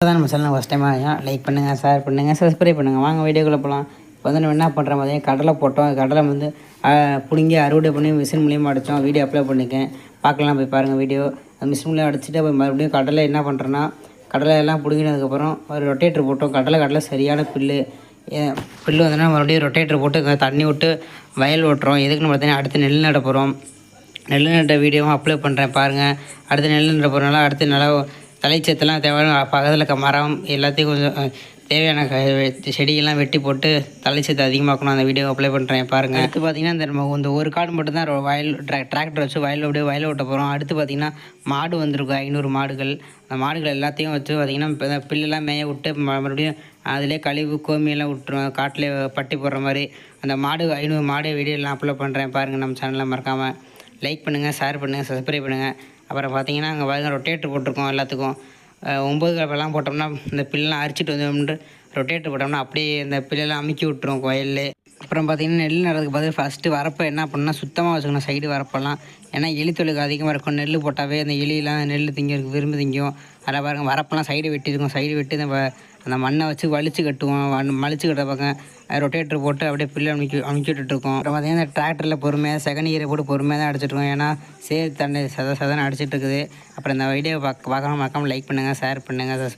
தான் நம்ம channel first time like பண்ணுங்கள், ஷேர் பண்ணுங்கள், சப்ஸ்கிரைப் பண்ணுங்கள். வாங்க வீடியோக்குள்ளே போகலாம். இப்போ வந்து நம்ம என்ன பண்ணுறோம் பார்த்தீங்கன்னா, கடலை போட்டோம். கடலை வந்து பிடுங்கி அறுவடை பண்ணி மிஷின் மூலியமாக அடித்தோம். வீடியோ அப்லோட் பண்ணியிருக்கேன், பார்க்கலாம், போய் பாருங்கள் வீடியோ. மிஷின் மூலியம் அடிச்சுட்டு போய் மறுபடியும் கடலை என்ன பண்ணுறேன்னா, கடலை எல்லாம் பிடுங்கினதுக்கப்புறம் ஒரு ரொட்டேட்டர் போட்டோம். கடலை சரியான புல்லு வந்தோன்னா மறுபடியும் ரொட்டேட்டர் போட்டு தண்ணி விட்டு வயல் ஓட்டுறோம். எதுக்குன்னு பார்த்தீங்கன்னா, அடுத்து நெல் நட போகிறோம். நெல் நட்ட வீடியோவும் அப்லோட் பண்ணுறேன் பாருங்கள். அடுத்து நெல் நட போகிறனால அடுத்து நல்லா தலைச்சத்தெல்லாம் தேவையான பக்கத்தில் இருக்க மரம் எல்லாத்தையும் கொஞ்சம் தேவையான செடியெல்லாம் வெட்டி போட்டு தலைச்சத்தை அதிகமாக்கணும். அந்த வீடியோ அப்ளை பண்ணுறேன் பாருங்கள். அடுத்து பார்த்திங்கன்னா இந்த ஒரு காடு மட்டும் தான் வயல் டிராக்டர் வச்சு வயல் ஓட்ட போகிறோம். அடுத்து பார்த்திங்கன்னா மாடு வந்திருக்கும், 500 மாடுகள். அந்த மாடுகள் எல்லாத்தையும் வச்சு பார்த்திங்கன்னா பில்லெல்லாம் மேய விட்டு மறுபடியும் அதிலே கழிவு கோமியெல்லாம் விட்டுருவோம். காட்டிலே பட்டி போடுற மாதிரி அந்த மாடு 500 மாடு வீடியோலாம் அப்லோட் பண்ணுறேன் பாருங்கள். நம்ம சேனலில் மறக்காமல் லைக் பண்ணுங்கள், ஷேர் பண்ணுங்கள், சப்ஸ்கிரைப் பண்ணுங்கள். அப்புறம் பார்த்திங்கன்னா அங்கே பாருங்கள் ரொட்டேட்டர் போட்டிருக்கோம். எல்லாத்துக்கும் 9 கலப்பெல்லாம் போட்டோம்னா இந்த பில்லெலாம் அரிச்சிட்டு வந்தோம்னு ரொட்டேட்டர் போட்டோம்னா அப்படியே இந்த பில்லெல்லாம் அமுக்கி விட்டுரும் வயல்லே. அப்புறம் பார்த்திங்கன்னா நெல் நடுறதுக்கு பதில் ஃபஸ்ட்டு வரப்போ என்ன பண்ணால் சுத்தமாக வச்சுக்கணும் சைடு வரப்பெல்லாம். ஏன்னா எலி தொழுக்கு அதிகமாக இருக்கும். நெல் போட்டாவே அந்த எலியெலாம் நெல் திங்கிறதுக்கு விரும்பி திங்கும். அதில் பாருங்கள் வரப்பெல்லாம் சைடு வெட்டியிருக்கும். சைடு வெட்டி அந்த மண்ணை வச்சு வலிச்சு கட்டுவோம். மலிச்சு கட்ட பார்க்க ரொட்டேட்டர் போட்டு அப்படியே புல்லு அமுக்கி விட்டுருக்கோம். அப்புறம் பார்த்திங்கன்னா இந்த டிராக்டரில் பொறுமையாக செகண்ட் இயரை போட்டு பொறுமையாக தான் அடிச்சிட்ருக்கோம். ஏன்னா சேர் தண்ணி சதன்னு அடிச்சிட்டு இருக்குது. அப்புறம் இந்த வீடியோ பார்க்காம மறக்காமல் லைக் பண்ணுங்கள், ஷேர் பண்ணுங்கள்.